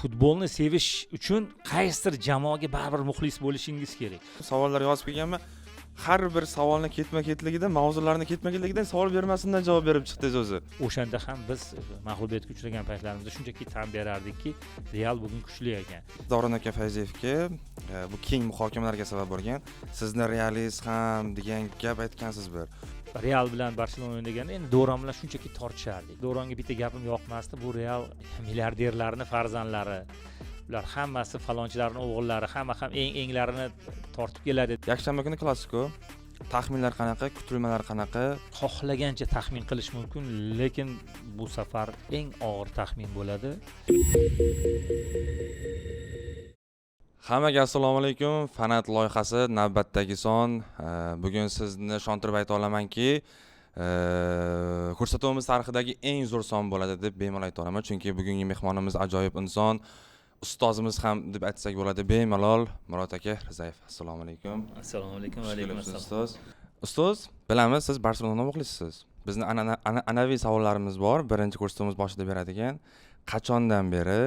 futbolni sevish uchun qaysidir jamoaga baribir muxlis bo'lishingiz kerak. Savollar yozib kelganman. Har bir savolni ketma-ketligidan, mavzularni ketma-ketligidan savol bermasimdan javob berib chiqdingiz o'zi. O'shanda ham biz mag'lubiyatga uchragan paytlarimizda shunchaki tan berardikki, Real bugun kuchli ekan. Doron aka Fayziyevga bu keng muhokamalarga sabab bo'lgan. Sizni realist ham degan gap aytgansiz bir. Real bilan Barselona o'ynaganda endi Doron bilan shunchaki tortishardik. Doronga bitta gapim yoqmasdi. Bu Real milliarderlarning farzandlari. Ular hammasi falonchilarning o'g'illari, hamma ham englarini tortib keladi. Yakshanba kuni klassiko. Taxminlar qanaqa, kutilmalar qanaqa? Xohlagancha taxmin qilish mumkin, lekin bu safar eng og'ir taxmin bo'ladi. Hammaga assalomu alaykum. Fanat loyihasi navbatdagi son. Bugun sizni ishontirib ayta olamanki, ko'rsatuvimiz tarixidagi eng zo'r son bo'ladi deb bemalol ayta olaman, chunki bugungi mehmonimiz ajoyib inson. Ustozimiz ham deb aytsak bo'ladi bemalol. Murod aka Rizayev, assalomu alaykum. Assalomu alaykum. Va alaykum assalom. Ustoz, bilamiz siz Barselona muxlisisiz. Bizning anaviy savollarimiz bor. Birinchi ko'rsatuvimiz boshida beradigan. Qachondan beri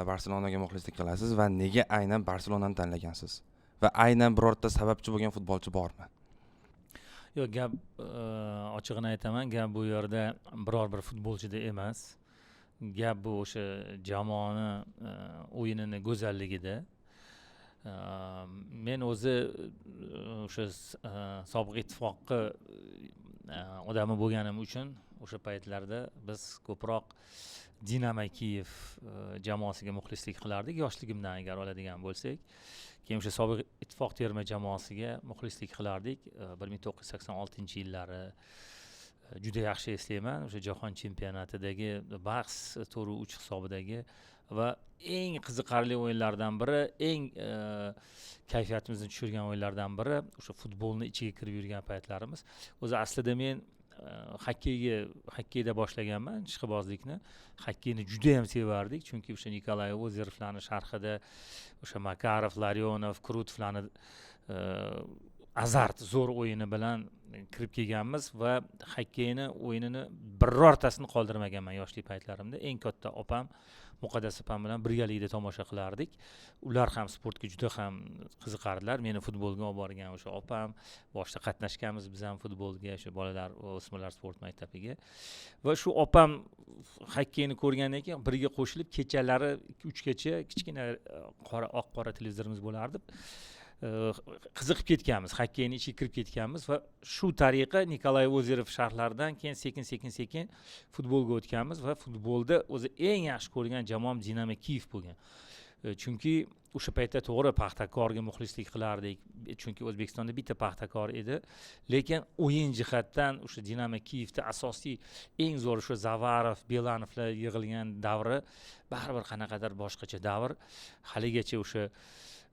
Barselonaga muxlislik qilasiz va nega aynan Barselonani tanlagansiz? Va aynan birorta sababchi bo'lgan futbolchi bormi? Yo'q, gap ochig'ini aytaman, gap bu yerda biror bir futbolchida emas. Gap bu o'sha jamoani o'yinini go'zalligida. Men o'zi o'sha sobiq ittifoqqa odami bo'lganim uchun o'sha paytlarda biz ko'proq Dinamo Kiyev jamoasiga muxlislik qilardik yoshligimdan agar oladigan bo'lsak. Keyin o'sha sobiq ittifoq terma jamoasiga muxlislik qilardik 1986-yillari. Juda yaxshi eslayman o'sha jahon chempionatidagi bahs 4-3 hisobidagi va eng qiziqarli o'yinlardan biri, eng kayfiyatimizni tushirgan o'yinlardan biri o'sha futbolni ichiga kirib yurgan paytlarimiz. O'zi aslida men hokkeyda boshlaganman, ishqibozlikni. Hokkeyni juda ham sevardik, chunki o'sha Nikolay Ozerovlarning sharhida o'sha Makarov, Larionov, Krutovlarning azart zo'r o'yini bilan kirib kelganmiz va hokkeyni o'yinini birortasini qoldirmaganman yoshlik paytlarimda. Eng katta opam Muqaddas opam bilan birgalikda tomosha qilardik. Ular ham sportga juda ham qiziqardilar. Meni futbolga olib borgan o'sha opam, boshida qatnashganmiz biz ham futbolga, o'sha bolalar va o'smirlar sport maktabiga. Va shu opam hokkeyni ko'rgandan keyin birga qo'shilib kechalari 2-3 gacha kichkina oq qora televizorimiz bo'lardi. Qiziqib ketganmiz, hokkeyni ichiga kirib ketganmiz va shu tariqa Nikolay Ozerov sharhlaridan keyin sekin futbolga o'tganmiz va futbolda o'zi eng yaxshi ko'rgan jamoam Dinamo Kiyev bo'lgan. Chunki o'sha paytda to'g'ri Paxtakorga muxlislik qilardik, chunki O'zbekistonda bitta Paxtakor edi, lekin o'yin jihatdan o'sha Dinamo Kiyevda asosiy eng zo'r o'sha Zavarov, Belanovlar yig'ilgan davri baribir qanaqadir boshqacha davr. Haligacha o'sha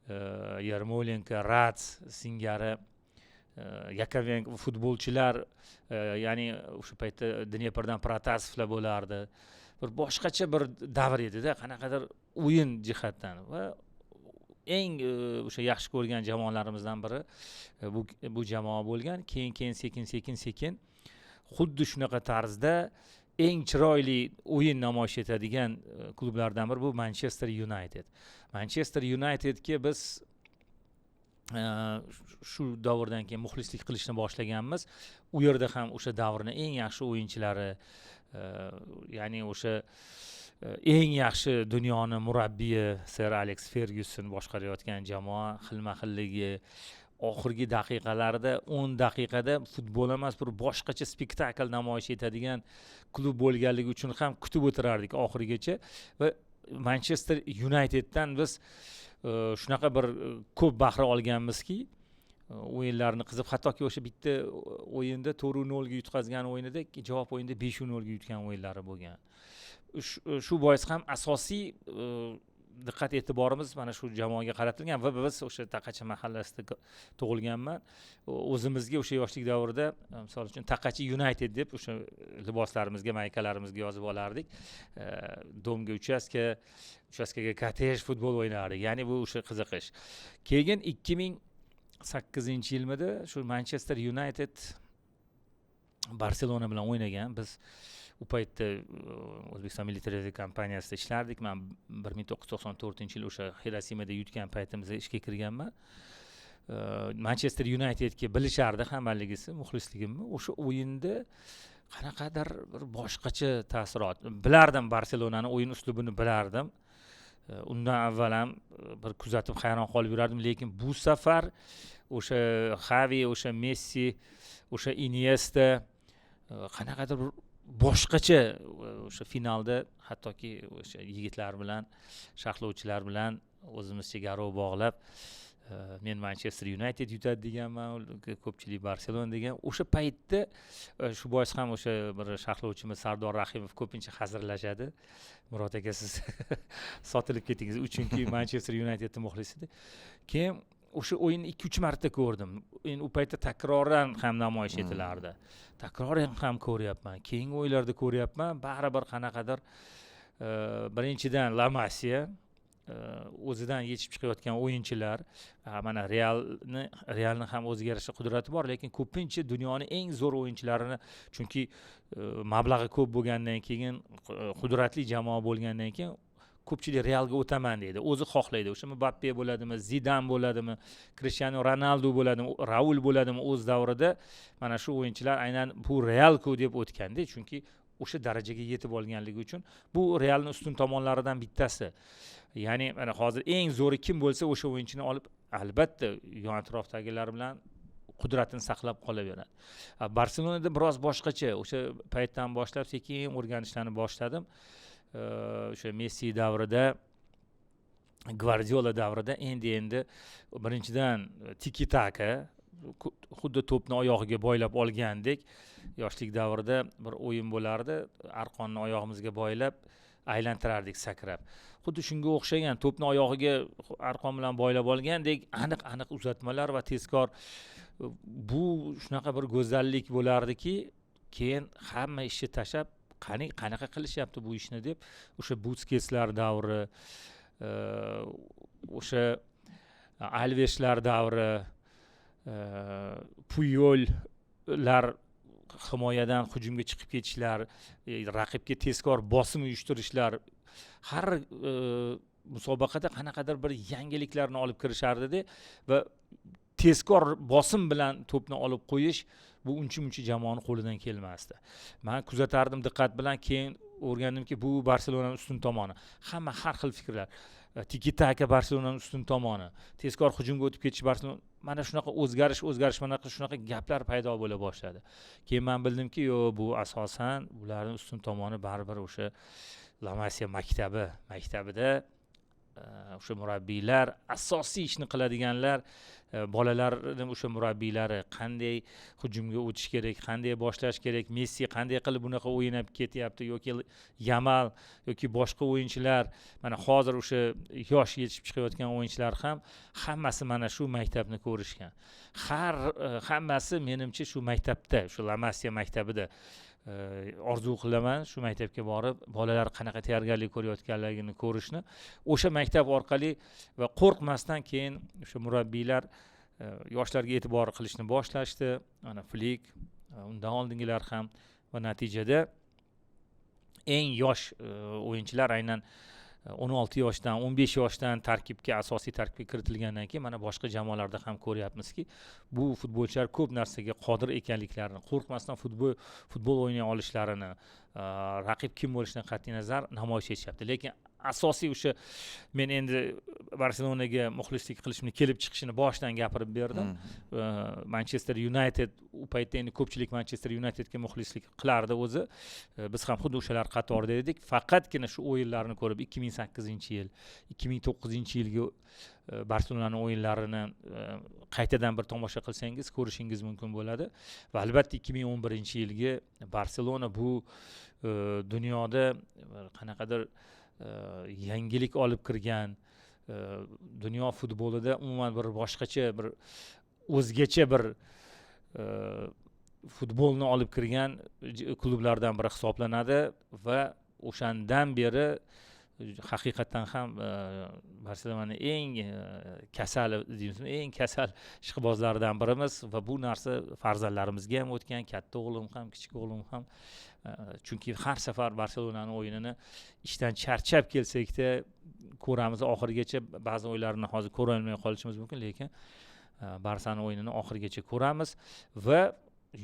Yarmolenko, Rats singari Yakovenko futbolchilar, ya'ni o'sha paytda Dneprdan Protasevlar bo'lardi. Bir boshqacha bir davr edi-da, qanaqadir o'yin jihatdan va eng o'sha yaxshi ko'rgan jamoalarimizdan biri bu jamoa bo'lgan. Keyin sekin xuddi shunaqa tarzda eng chiroyli o'yin namoyish etadigan klublardan biri bu Manchester United. Manchester Unitedga biz shu davrdan keyin muxlislik qilishni boshlaganmiz. U yerda ham o'sha davrning eng yaxshi o'yinchilari, ya'ni o'sha eng yaxshi dunyoning murabbiyi Sir Alex Ferguson boshqarayotgan jamoa xilma-xilligi, oxirgi daqiqalarda 10 daqiqada futbol emas, bir boshqacha spektakl namoyish etadigan klub bo'lganligi uchun ham kutib o'tirardik oxirigacha va Manchester Uniteddan biz shunaqa bir ko'p bahra olganmizki, o'yinlarni qizib, hattoki o'sha bitta o'yinda 4-0 ga yutqazgan o'yinida javob o'yinda 5-0 ga yutgan o'yinlari bo'lgan. Shu bois ham asosiy diqqat e'tiborimiz mana shu jamoaga qaratilgan va biz o'sha Taqachi mahallasida tug'ilganman. O'zimizga o'sha yoshlik davrida, misol uchun Taqachi United deb o'sha liboslarimizga, maykalarimizga yozib olardik. Domga uchastkaga kotej futbol o'ynardik. Ya'ni bu o'sha qiziqish. Keyin 2008-yilmida shu Manchester United Barselona bilan o'ynagan. Biz u paytda O'zbekiston Milliy televiziya kompaniyasida ishlardik. Men 1994-yil o'sha Hirosimada yutgan paytimizda ishga kirganman. Manchester Unitedga bilishardi hammaligisi, muxlisligimni. O'sha o'yinda qanaqadir bir boshqacha ta'sirot. Bilardim Barselonani o'yin uslubini bilardim. Undan avval ham bir kuzatib hayron qolib yurardim, lekin bu safar o'sha Xavi, o'sha Messi, o'sha Iniesta qanaqadir boshqacha o'sha finalda hattoki o'sha yigitlar bilan, sharhlovchilar bilan o'zimizcha garov bog'lab men Manchester United yutadi deganman, ko'pchilik Barselona degan. O'sha paytda shu bois ham o'sha bir sharhlovchimiz Sardor Rahimov ko'pincha hazillashadi. Murod aka, siz sotilib ketdingiz, chunki Manchester United muxlisi edi. Keyin o'sha o'yinni 2-3 marta ko'rdim. Endi u paytda takroran ham namoyish etilardi. Takroran ham ko'ryapman. Keyingi o'yinlarda ko'ryapman, baribir qanaqadir birinchidan La Masia o'zidan yetishib chiqayotgan o'yinchilar, mana Realni ham o'ziga yarasha qudrati bor, lekin ko'pincha dunyoning eng zo'r o'yinchilarini, chunki mablag'i ko'p bo'lgandan keyin, qudratli jamoa bo'lgandan keyin ko'pchilik Realga o'taman deydi. O'zi xohlaydi. O'sha Mbappe bo'ladimi, Zidane bo'ladimi, Cristiano Ronaldo bo'ladimi, Raul bo'ladimi, o'z davrida mana shu o'yinchilar aynan bu Realku deb o'tganda, chunki o'sha darajaga yetib olganligi uchun bu Realning ustun tomonlaridan bittasi. Ya'ni mana hozir eng zo'ri kim bo'lsa o'sha o'yinchini olib, albatta yon atrofdagilar bilan qudratini saqlab qolaveradi. Barselonada biroz boshqacha. O'sha paytdan boshlab sekin o'rganishlarni boshladim. O'sha Messi davrida, Gvardiola davrida endi birinchidan tiki-taka, xuddi to'pni oyog'iga boylab olgandek, yoshlik davrida bir o'yin bo'lardi, arqonni oyog'imizga boylab aylantirardik sakrab. Xuddi shunga o'xshagan to'pni oyog'iga arqon bilan boylab olgandek aniq uzatmalar va tezkor, bu shunaqa bir go'zallik bo'lardiki, keyin hamma ishni tashlab qanaqa qilishyapti bu ishni deb, o'sha Busketslar davri, o'sha Alveslar davri, Puyollar himoyadan hujumga chiqib ketishlar, raqibga tezkor bosim uyushtirishlar, har musobaqada qanaqadir bir yangiliklarni olib kirishardi va tezkor bosim bilan to'pni olib qo'yish bu uncha jamoani qo'lidan kelmasdi. Men kuzatardim diqqat bilan, keyin o'rgandimki, bu Barselonaning ustun tomoni. Hamma har xil fikrlar. Tiki-taka Barselonaning ustun tomoni, tezkor hujumga o'tib ketish Barselona, mana shunaqa o'zgarish shunaqa gaplar paydo bo'la boshladi. Keyin men bildimki, yo'q, bu asosan ularning ustun tomoni baribir o'sha La Masia maktabida o'sha murabbiylar, asosiy ishni qiladiganlar, bolalarning o'sha murabbiylari qanday hujumga o'tish kerak, qanday boshlash kerak, Messi qanday qilib bunaqa o'ynab ketyapti, yoki Yamal yoki boshqa o'yinchilar, mana hozir o'sha yosh yetishib chiqayotgan o'yinchilar ham hammasi mana shu maktabni ko'rishgan. Hammasi menimcha shu maktabda, shu La Masia maktabida orzu qilaman shu maktabga borib, bolalar qanaqa tayyorgarlik ko'rayotganligini ko'rishni. O'sha maktab orqali va qo'rqmasdan keyin o'sha murabbiylar yoshlarga e'tibor qilishni boshlashdi. Mana Flik, undan oldingilar ham, va natijada eng yosh o'yinchilar aynan 16 yoshdan, 15 yoshdan asosiy tarkibga kiritilgandan keyin mana boshqa jamoalarda ham ko'ryapmizki, bu futbolchilar ko'p narsaga qodir ekanliklarini, qo'rqmasdan futbol o'ynay olishlarini, raqib kim bo'lishidan qat'iy nazar namoyish etishyapti. Lekin asosiy o'sha men endi Barselonaga muxlislik qilishimni kelib chiqishini boshdan gapirib berdim. Manchester United, u paytda endi ko'pchilik Manchester Unitedga muxlislik qilardi o'zi. Biz ham xuddi o'shalar qatorida edik. Faqatgina shu o'yinlarni ko'rib 2008-yil, 2009-yilgi Barselonaning o'yinlarini qaytadan bir tomosha qilsangiz ko'rishingiz mumkin bo'ladi. Va albatta 2011-yilgi Barselona bu dunyoda qanaqadir yangilik olib kirgan, dunyo futbolida umuman bir boshqacha, bir o'zgacha bir futbolni olib kirgan klublardan biri hisoblanadi va o'shandan beri haqiqatdan ham Barselona eng kasal deymizmi, eng kasal ishqibozlaridan birimiz va bu narsa farzandlarimizga ham o'tgan, katta o'g'lim ham, kichik o'g'lim ham. Chunki har safar Barselonaning o'yinini ishdan charchab kelsakda ko'ramiz oxirigacha, ba'zi o'yinlarni hozir ko'ra olmay qolishimiz mumkin, lekin Barsaning o'yinini oxirigacha ko'ramiz va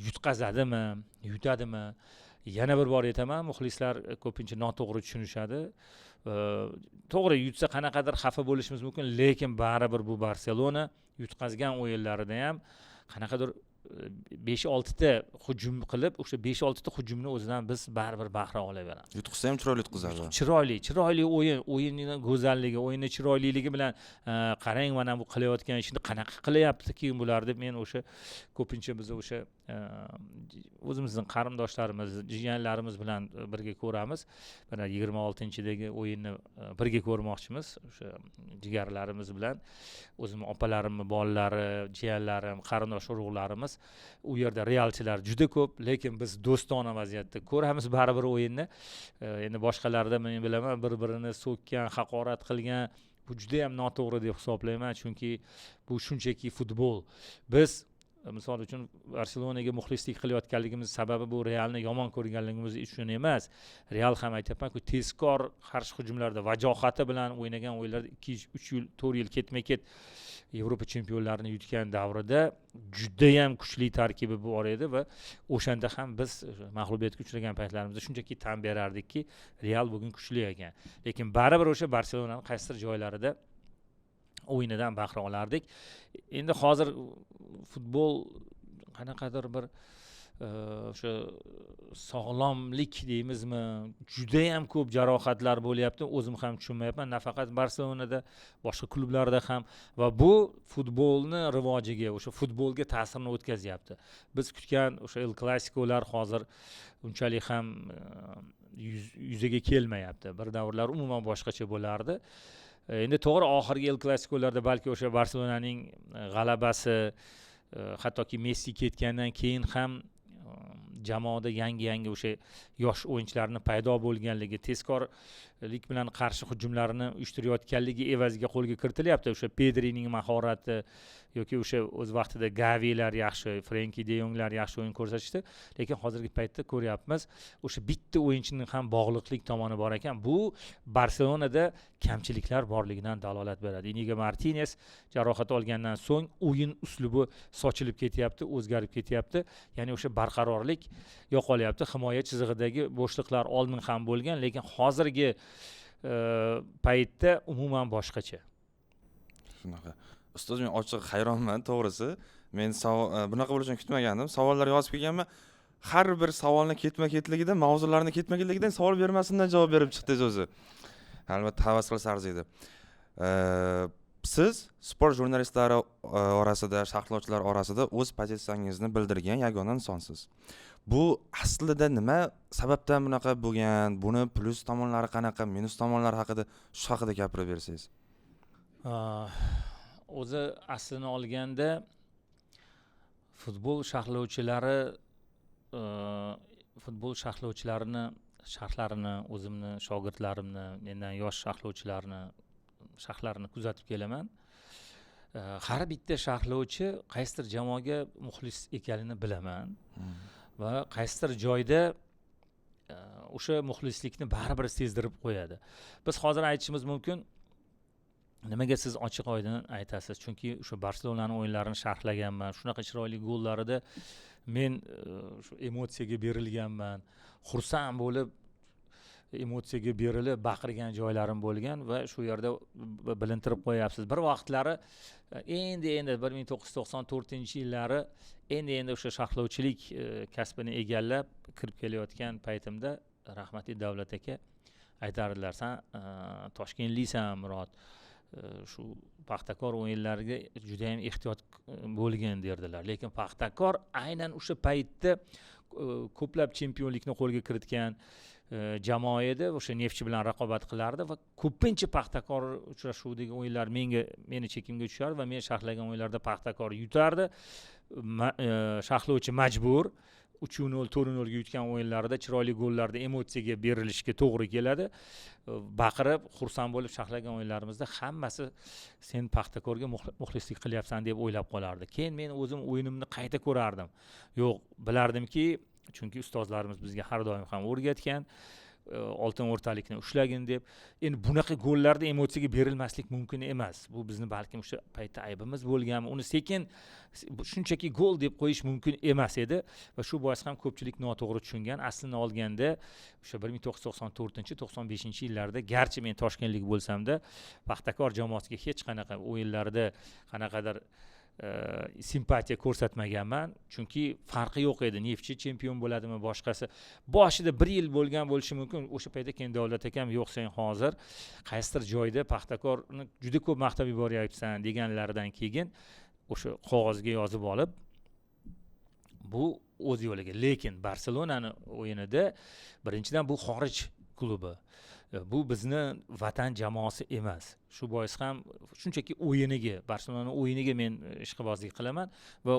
yutqazadimi, yutadimi? Yana bir bor aytaman, muxlislar ko'pincha noto'g'ri tushunishadi. To'g'ri, yutsa qanaqadir xafa bo'lishimiz mumkin, lekin baribir bu Barselona yutqazgan o'yinlarida ham qanaqadir 5-6 ta hujum qilib, o'sha 5-6 ta hujumni o'zidan biz baribir bahra olaveramiz. Yutqizsa ham chiroyli yutqizadi. Chiroyli o'yin, o'yinning go'zalligi, o'yinning chiroyliligi bilan qarang, mana bu qilayotgan ishni qanaqa qilyapti keyin bular deb men o'sha ko'pincha biz o'sha o'zimizning qarindoshlarimiz, jiyanlarimiz bilan birga ko'ramiz. Mana 26-dagi o'yinni birga ko'rmoqchimiz. O'sha jigarlarimiz bilan o'zimning opalarimning bolalari, jiyanlarim, qarindosh urug'larimiz. U yerda realchilar juda ko'p, lekin biz do'stona vaziyatda ko'ramiz baribir o'yinni. Endi boshqalarda men bilaman, bir-birini so'kkan, haqorat qilgan, bu juda ham noto'g'ri deb hisoblayman, chunki bu shunchaki futbol. Biz misol uchun Barselonaga muxlislik qilayotganligimiz sababi bu Realni yomon ko'rganligimiz uchun emas. Real ham aytayapman-ku, tezkor qarshi hujumlarda vajohati bilan o'ynagan o'yinlarda 2-3 yil, 4 yil ketma-ket Yevropa chempionlarini yutgan davrida juda ham kuchli tarkibi bor edi va o'shanda ham biz mag'lubiyatga uchragan paytlarimizda shunchaki tan berardikki, Real bugun kuchli ekan. Lekin baribir o'sha Barselonaning qaysidir joylarida o'yinidan bahra olardik. Endi hozir futbol qanaqadir bir o'sha sog'lomlik deymizmi, juda ham ko'p jarohatlar bo'lyapti. O'zim ham tushunmayapman, nafaqat Barselonada, boshqa klublarda ham, va bu futbolni rivojiga, o'sha futbolga ta'sirini o'tkazyapti. Biz kutgan o'sha El Clasicolar hozir unchalik ham yuzaga kelmayapti. Bir davrlar umuman boshqacha bo'lardi. Endi to'g'ri, oxirgi El Clasicolarda balki o'sha Barselonaning g'alabasi, hattoki Messi ketgandan keyin ham jamoada yangi o'sha yosh o'yinchilarning paydo bo'lganligi, tezkorlik bilan qarshi hujumlarni uyushtirayotganligi evaziga qo'lga kiritilyapti. O'sha Pedrining mahorati yoki o'sha o'z vaqtida Gavilar yaxshi, Frenkie de Jonglar yaxshi o'yin ko'rsatishdi, lekin hozirgi paytda ko'ryapmiz, o'sha bitta o'yinchining ham bog'liqlik tomoni bor ekan. Bu Barselonada kamchiliklar borligidan dalolat beradi. Inigo Martinez jarohat olgandan so'ng o'yin uslubi sochilib ketyapti, o'zgarib ketyapti. Ya'ni o'sha barqarorlik yo'qolyapti. Himoya chizig'idagi bo'shliqlar oldin ham bo'lgan, lekin hozirgi paytda umuman boshqacha. Shunaqa. Ustoz, men ochiq hayronman, to'g'risi. Men bunaqa bo'lishini kutmagandim. Savollar yozib kelganman. Har bir savolni ketma-ketligidan, mavzularni ketma-ketligidan savol bermasimdan javob berib chiqdingiz o'zi. Albatta havas qilsa arziydi. Siz sport jurnalistlari orasida, sharhlovchilar orasida o'z pozitsiyangizni bildirgan yagona insonsiz. Bu aslida nima sababdan bunaqa bo'lgan? Buni plus tomonlari qanaqa, minus tomonlari haqida shu haqida gapirib bersangiz. O'zi aslini olganda futbol sharhlovchilarini sharhlarini, o'zimni shogirdlarimni, mendan yosh sharhlarini kuzatib kelaman. Har bitta sharhlovchi qaysidir jamoaga muxlis ekanini bilaman va qaysidir joyda o'sha muxlislikni baribir sezdirib qo'yadi. Biz hozir aytishimiz mumkin, nimaga siz ochiq oydin aytasiz? Chunki o'sha Barselonaning o'yinlarini sharhlaganman. Shunaqa chiroyli gollarida men shu emotsiyaga berilganman. Xursand bo'lib, emotsiyaga berilib baqirgan joylarim bo'lgan va shu yerda bilintirib qo'yapsiz. Bir vaqtlari endi 1994-yillari endi o'sha sharhlovchilik kasbini egallab kirib kelayotgan paytimda rahmatli Davlat aka aytardilar, "Sen Toshkentlisan, Murod. Shu Paxtakor o'yinlariga juda ham ehtiyot bo'lgin" derdilar. Lekin Paxtakor aynan o'sha paytda ko'plab chempionlikni qo'lga kiritgan jamoa edi. O'sha Neftchi bilan raqobat qilardi va ko'pincha Paxtakor uchrashuvdagi o'yinlar meni chekimga tushardi va men sharhlagan o'yinlarda Paxtakor yutardi. Sharhlovchi majbur 3-0, 4-0 ga yutgan o'yinlarida chiroyli gollarda emotsiyaga berilishga to'g'ri keladi. Baqirib, xursand bo'lib sharhlagan o'yinlarimizda hammasi sen Paxtakorga muxlislik qilyapsan deb o'ylab qolardi. Keyin men o'zim o'yinimni qayta ko'rardim. Yo'q, bilardimki, chunki ustozlarimiz bizga har doim ham o'rgatgan, oltin o'rtalikni ushlagin deb. Endi bunaqa gollarda emotsiyaga berilmaslik mumkin emas. Bu bizni balkim o'sha paytda aybimiz bo'lganmi? Uni sekin shunchaki gol deb qo'yish mumkin emas edi va shu bois ham ko'pchilik noto'g'ri tushungan. Aslini olganda o'sha 1994-95-yillarda garchi men toshkentlik bo'lsam-da, Paxtakor jamoasiga hech qanaqa o'yinlarda qanaqadir simpatiya ko'rsatmaganman, chunki farqi yo'q edi. Neftchi chempion bo'ladimi, boshqasi. Boshida 1 yil bo'lgan bo'lishi mumkin. O'sha paytda keyin Davlat akam, yo'q sen hozir qaysidir joyda Paxtakorni juda ko'p maqtab yuboryapsan deganlaridan keyin o'sha qog'ozga yozib olib, bu o'z yo'liga. Lekin Barselonani o'yinida birinchidan bu xorij klubi. Bu bizni vatan jamoasi emas. Shu bois ham shunchaki o'yiniga, Barselona o'yiniga men ishqibozlik qilaman va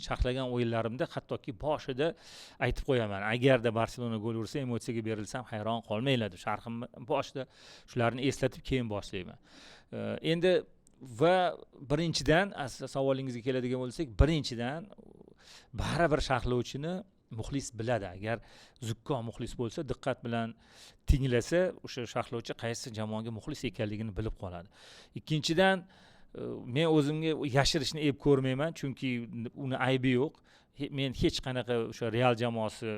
sharhlagan o'yinlarimda hattoki boshida aytib qo'yaman. Agarda Barselona gol ursa, emotsiyaga berilsam hayron qolmanglar. Sharhim boshida shularni eslatib keyin boshlayman. Endi va birinchidan savolingizga keladigan bo'lsak, birinchidan baribir sharhlovchini muxlis biladi. Agar zukko muxlis bo'lsa, diqqat bilan tinglasa, o'sha sharhlovchi qaysi jamoaga muxlis ekanligini bilib qoladi. Ikkinchidan, men o'zimga yashirishni ep ko'rmayman, chunki uni aybi yo'q. Men hech qanaqa o'sha Real jamoasi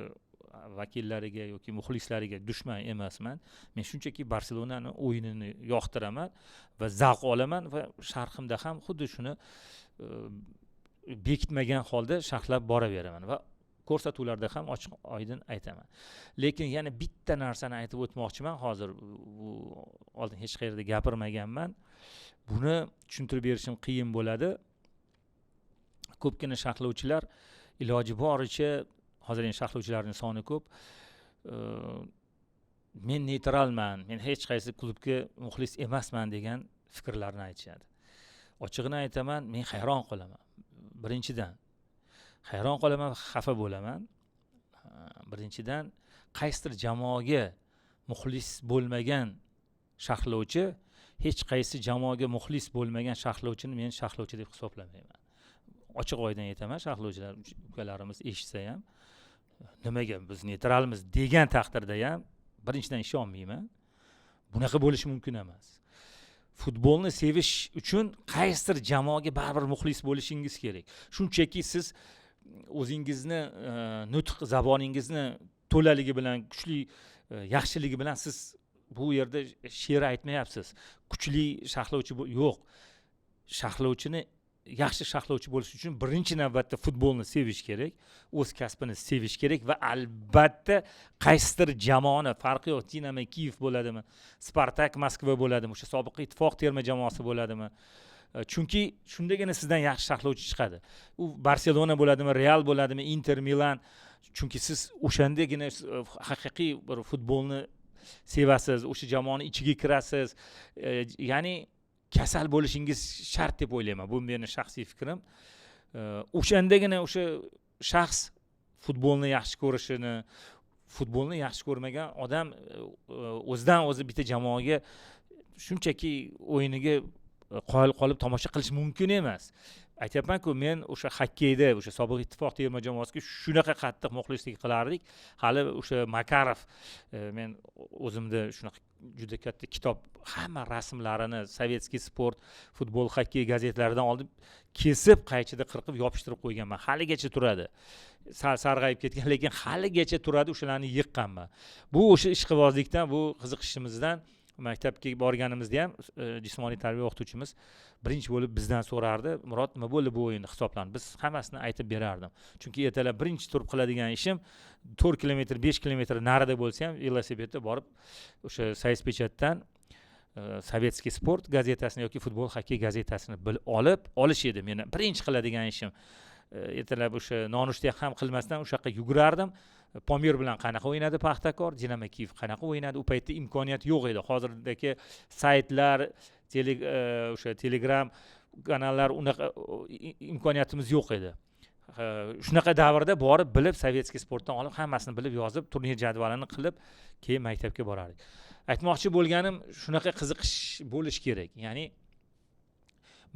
vakillariga yoki muxlislariga dushman emasman. Men shunchaki Barselonani o'yinini yoqtiraman va zavq olaman va sharhimda ham xuddi shuni bekitmagan holda sharhlab boraveraman va ko'rsatuvlarda ham ochiq oydin aytaman. Lekin yana bitta narsani aytib o'tmoqchiman hozir. Bu oldin hech qayerda gapirmaganman. Buni tushuntirib berishim qiyin bo'ladi. Ko'pgina sharhlovchilar iloji boricha, hozir endi sharhlovchilarning soni ko'p. Men neytralman, men hech qaysi klubga muxlis emasman degan fikrlarni aytishadi. Ochig'ini aytaman, men hayron qolaman. Birinchidan hayron qolaman, xafa bo'laman. Birinchidan qaysidir jamoaga muxlis bo'lmagan sharhlovchi, hech qaysi jamoaga muxlis bo'lmagan sharhlovchini men sharhlovchi deb hisoblamayman. Ochiq oydin aytaman, sharhlovchilar ukalarimiz eshitsa ham, nimaga biz neytralmiz degan taqdirda ham birinchidan ishonmayman. Bunaqa bo'lishi mumkin emas. Futbolni sevish uchun qaysidir jamoaga baribir muxlis bo'lishingiz kerak. Shunchaki siz o'zingizni nutq zaboningizni to'laligi bilan, kuchli yaxshiligi bilan siz bu yerda she'r aytmayapsiz. Kuchli sharhlovchi yo'q. Sharhlovchini yaxshi sharhlovchi bo'lish uchun birinchi navbatda futbolni sevish kerak, o'z kasbini sevish kerak va albatta qaysidir jamoani, farqi yo'q, Dinamo Kiyev bo'ladimi, Spartak Moskva bo'ladimi, o'sha sobiq ittifoq terma jamoasi bo'ladimi? Chunki shundagina sizdan yaxshi sharhlovchi chiqadi. U Barselona bo'ladimi, Real bo'ladimi, Inter, Milan. Chunki siz o'shandagina haqiqiy bir futbolni sevasiz, o'sha jamoani ichiga kirasiz. Ya'ni kasal bo'lishingiz shart deb o'ylayman. Bu mening shaxsiy fikrim. O'shandagina o'sha shaxs futbolni yaxshi ko'rishini, futbolni yaxshi ko'rmagan odam o'zidan o'zi bitta jamoaga shunchaki o'yiniga qoyil qolib tomosha qilish mumkin emas. Aytyapman-ku, men o'sha xokkeyda, o'sha sobiq ittifoq terma jamoasiga shunaqa qattiq muxlislik qilardik. Hali o'sha Makarov, men o'zimda shunaqa juda katta kitob, hamma rasmlarini Sovetskiy sport, futbol, xokkey gazetalaridan olib kesib, qaychida qirqib yopishtirib qo'yganman. Haligacha turadi. Sarg'ayib ketgan, lekin haligacha turadi, o'shalarni yiqqanman. Bu o'sha ishqibozlikdan, bu qiziqishimizdan, maktabga borganimizda ham jismoniy tarbiya o'qituvchimiz birinchi bo'lib bizdan so'rardi, Murod, nima bo'ldi bu o'yinda hisoblan? Biz hammasini aytib berardim. Chunki ertalab birinchi turib qiladigan ishim 4 kilometr, 5 kilometr narida bo'lsa ham velosipedda borib o'sha Sayspechatdan Sovetskiy sport gazetasini yoki futbol xokkey gazetasini olish edi meni birinchi qiladigan ishim. Ertalab o'sha nonushta ham qilmasdan o'sha yoqqa yugurardim. Pomir bilan qanaqa o'ynadi Paxtakor, Dinamo Kiyev qanaqa o'ynadi? U paytda imkoniyat yo'q edi. Hozirdagi saytlar, o'sha Telegram kanallar, unaqa imkoniyatimiz yo'q edi. shunaqa davrda borib bilib sovetskiy sportdan olib hammasini bilib yozib turnir jadvalini qilib keyin maktabga borardik. Aytmoqchi bo'lganim shunaqa qiziqish bo'lish kerak. Ya'ni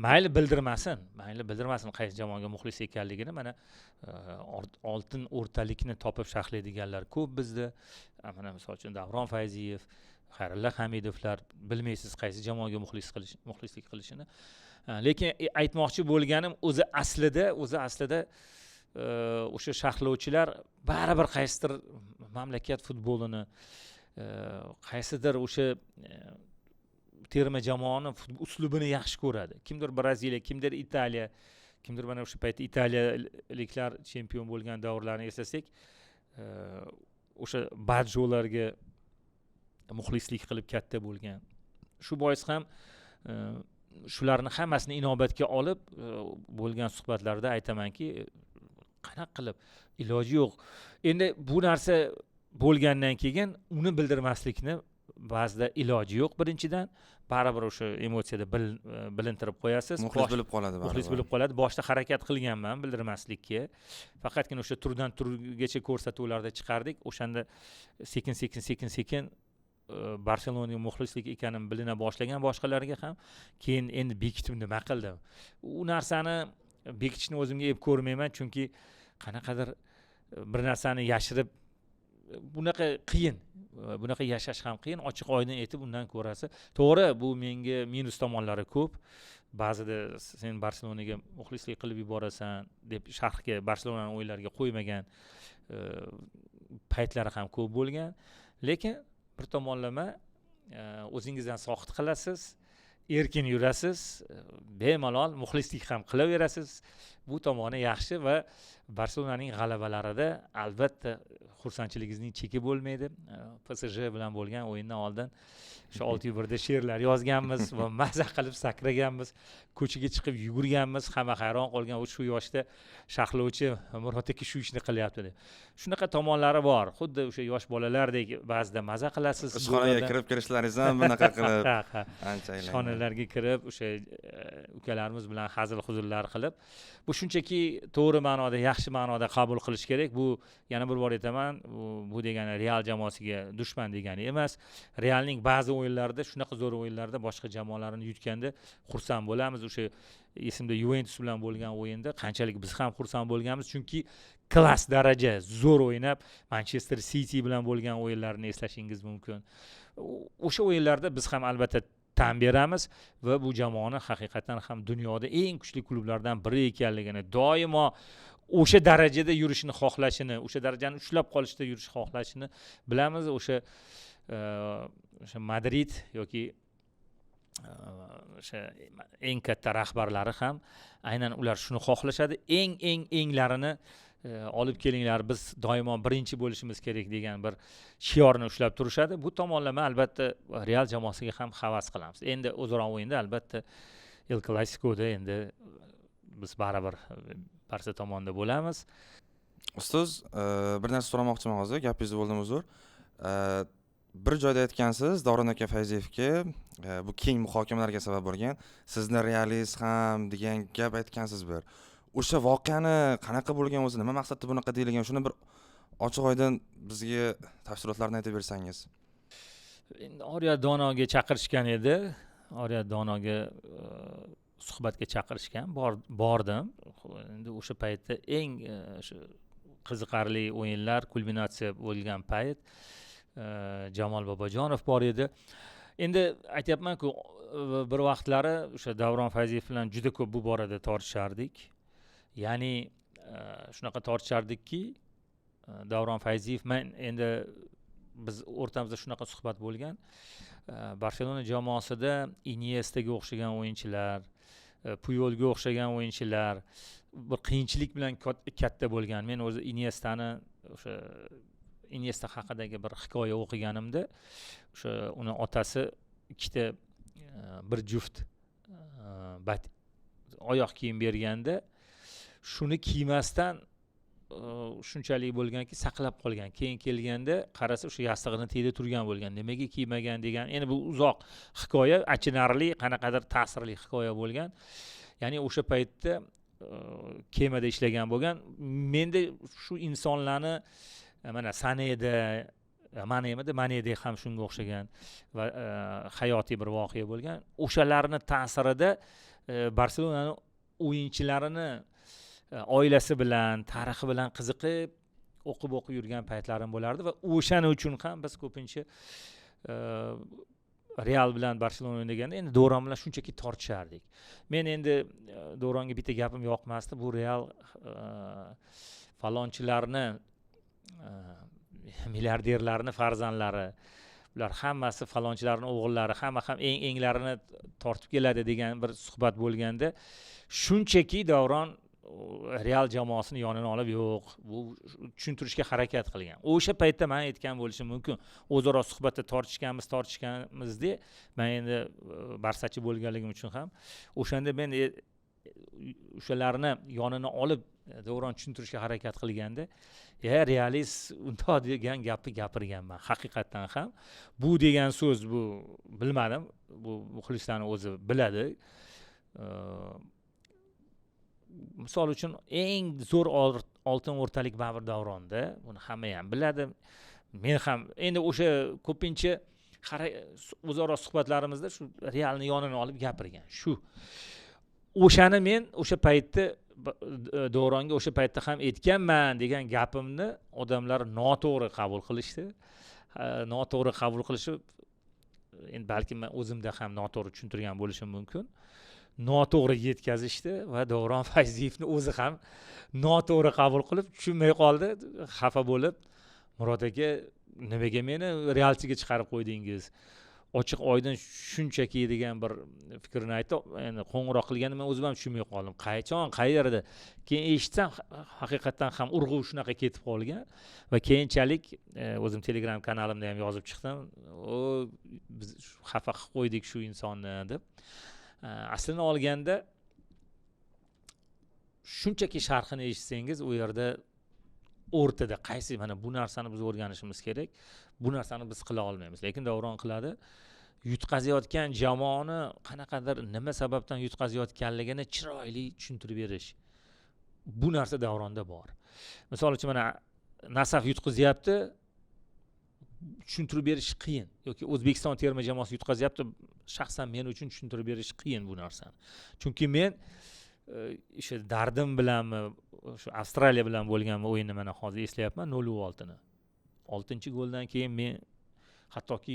mayli bildirmasin qaysi jamoaga muxlis ekanligini. Mana oltin o'rtalikni topib sharhlaydiganlar ko'p bizda. Mana misol uchun Davron Fayziyev, Xayrilla Hamidovlar bilmaysiz qaysi jamoaga muxlislik qilishini. Lekin aytmoqchi bo'lganim o'zi aslida o'sha sharhlovchilar baribir qaysidir mamlakat futbolini, qaysidir o'sha terma jamoani uslubini yaxshi ko'radi. Kimdir Braziliya, kimdir Italiya, kimdir mana o'sha paytda italiyaliklar chempion bo'lgan davrlarni eslasak, o'sha Badjolarga muxlislik qilib katta bo'lgan. Shu bois ham shularni hammasini inobatga olib bo'lgan suhbatlarda aytamanki, qanaqa qilib iloji yo'q. Endi bu narsa bo'lgandan keyin uni bildirmaslikni ba'zida iloji yo'q. Birinchidan baribir o'sha emotsiyada bilintirib qo'yasiz. Muxlis bilib qoladi baribir. Muxlis bilib qoladi. Boshda harakat qilganman bildirmaslikka. Faqatgina o'sha turdan turgacha ko'rsatuvlarda chiqardik. O'shanda sekin Barselonaga muxlislik ekanim bilina boshlagan boshqalarga ham. Keyin endi bekitib nima qildim? U narsani bekitishni o'zimga ep ko'rmayman, chunki qanaqadir bir narsani yashirib bunaqa qiyin. Bunaqa yashash ham qiyin, ochiq oydin aytib undan ko'rasi. To'g'ri, bu menga minus tomonlari ko'p. Ba'zida sen Barselonaga muxlislik qilib yuborasan deb sharhga Barselonaning o'yinlariga qo'ymagan paytlari ham ko'p bo'lgan. Lekin bir tomonlama o'zingizdan soqit qilasiz, erkin yurasiz, bemalol muxlislik ham qilaverasiz. Bu tomoni yaxshi va Barselonaning g'alabalarida albatta xursandchiligingizning cheki bo'lmaydi. PSG bilan bo'lgan o'yindan oldin o'sha 6-1 da she'rlar yozganmiz va maza qilib sakraganmiz, ko'chaga chiqib yugurganmiz, hamma hayron qolgan, shu yoshda sharhlovchi Murod aka shu ishni qilyapti deb. Shunaqa tomonlari bor. Xuddi o'sha yosh bolalardek ba'zida maza qilasiz. Ishxonaga kirib kirishlaringiz ham bunaqa qilib ancha aylangan. Ishxonalarga kirib o'sha ukalarimiz bilan hazil-huzullar qilib, bu shunchaki to'g'ri ma'noda, yaxshi ma'noda qabul qilish kerak. Bu yana bir bor aytaman, bu degani Real jamoasiga dushman degani emas. Realning ba'zi o'yinlarida, shunaqa zo'r o'yinlarda boshqa jamoalarni yutganda xursand bo'lamiz. O'sha esimda Juventus bilan bo'lgan o'yinda qanchalik biz ham xursand bo'lganmiz, chunki klass daraja zo'r o'ynab Manchester City bilan bo'lgan o'yinlarni eslashingiz mumkin. O'sha o'yinlarda biz ham albatta tan beramiz va bu jamoani haqiqatan ham dunyoda eng kuchli klublardan biri ekanligini, doimo o'sha darajada yurishni xohlashini, o'sha darajani ushlab qolishda yurishni xohlashini bilamiz. O'sha Madrid yoki o'sha eng katta rahbarlari ham aynan ular shuni xohlashadi. Englarini olib kelinglar, biz doimo birinchi bo'lishimiz kerak degan bir shiorni ushlab turishadi. Bu tomonlama albatta Real jamoasiga ham havas qilamiz. Endi o'zaro o'yinda albatta El Clasico'da endi biz baribir Barsa tomonda bo'lamiz. Ustoz, bir narsa so'ramoqchiman hozir, gapingizni bo'ldim uzr. Bir joyda aytgansiz, Davron aka Fayziyevga bu keng muhokamalarga sabab bo'lgan, sizni realist ham degan gap aytgansiz bir. O'sha voqeani qanaqa bo'lgan o'zi, nima maqsadda bunaqa deyilgan, shuni bir ochiq oydin bizga tafsilotlarni aytib bersangiz. Endi Oriyat Donoga chaqirishgan edi. Oriyat Donoga suhbatga chaqirishgan, bordim. Endi o'sha paytda eng qiziqarli o'yinlar kulminatsiya bo'lgan payt Jamol Bobojonov bor edi. Endi aytayapman-ku, bir vaqtlari o'sha Davron Fayziyev bilan juda ko'p bu borada tortishardik. Ya'ni shunaqa tortishardikki, Davron Fayziyev, men endi biz o'rtamizda shunaqa suhbat bo'lgan. Barselona jamoasida Iniestaga o'xshagan o'yinchilar, Puyolga o'xshagan o'yinchilar bir qiyinchilik bilan katta bo'lgan. Men o'zi Iniesta haqidagi bir hikoya o'qiganimda, o'sha uni otasi ikkita bir juft oyoq kiyim berganda, shuni kiymasdan shunchalik bo'lganki saqlab qolgan. Keyin kelganda qarasa o'sha yastig'ini tiyda turgan bo'lgan. Nimaga kiymagan degan. Endi bu uzoq hikoya, achinarli, qanaqadir ta'sirli hikoya bo'lgan. Ya'ni o'sha paytda kemada ishlagan bo'lgan. Menda shu insonlarni mana Saneda, Maneda ham shunga o'xshagan va hayotiy bir voqea bo'lgan. O'shalarni ta'sirida Barselonani o'yinchilarini oilasi bilan, tarixi bilan qiziqib o'qib yurgan paytlarim bo'lardi va o'shaning uchun ham biz ko'pincha Real bilan Barselona o'ynaganda endi Do'ron bilan shunchaki tortishardik. Men endi Do'ronga bitta gapim yoqmasdi. Bu Real falonchilarni milliarderlarni farzandlari, ular hammasi falonchilarning o'g'illari, hamma ham englarini tortib keladi degan bir suhbat bo'lganda, shunchaki Davron Real jamoasini yonini olib, yo'q, bu tushuntirishga harakat qilgan. O'sha paytda men aytgan bo'lishim mumkin. O'zaro suhbatda tortishganmizda, men endi Barsachi bo'lganligim uchun ham o'shanda men o'shalarni yonini olib Davron tushuntirishga harakat qilganda, realist undoq degan gapni gapirganman. Haqiqatan ham bu degan so'z, bu bilmadim, bu muxlislarning o'zi biladi. Misol uchun eng zo'r oltin o'rtalik Babir Davronda, buni hamma ham biladi. Men ham endi o'sha ko'pincha o'zaro suhbatlarimizda shu Realni yonini olib gapirgan. Shu o'shani men o'sha paytda Davronga o'sha paytda ham aytganman degan gapimni odamlar noto'g'ri qabul qilishdi. Noto'g'ri qabul qilishib, endi balki men o'zimda ham noto'g'ri tushuntirgan bo'lishim mumkin. Noto'g'ri yetkazishdi va Davron Fayziyevni o'zi ham noto'g'ri qabul qilib, tushunmay qoldi, xafa bo'lib, Murod aka, nimaga meni Realchiga chiqarib qo'ydingiz? Ochiq oydin shunchaki degan bir fikrni aytdi. Endi qo'ng'iroq qilganda men o'zim ham tushunmay qoldim. Qachon, qayerda? Keyin eshitsam, haqiqatan ham urg'u shunaqa ketib qolgan va keyinchalik o'zim Telegram kanalimda ham yozib chiqdim. Biz xafa qilib qo'ydik shu insonni deb. Aslini olganda shunchaki sharhini eshitsangiz, u yerda o'rtada qaysi mana bu narsani biz o'rganishimiz kerak, bu narsani biz qila olmaymiz, lekin Davron qiladi. Yutqazayotgan jamoani qanaqadir nima sababdan yutqazayotganligini chiroyli tushuntirib berish. Bu narsa Davronda bor. Misol uchun mana Nasaf yutqazyapti, tushuntirib berish qiyin, yoki O'zbekiston terma jamoasi yutqazyapti, shaxsan men uchun tushuntirib berish qiyin bu narsani. Chunki men o'sha dardim bilanmi, shu Avstraliya bilan bo'lgan o'yinni mana hozir eslayapman, 0-6ni. 6-goldan keyin men hattoki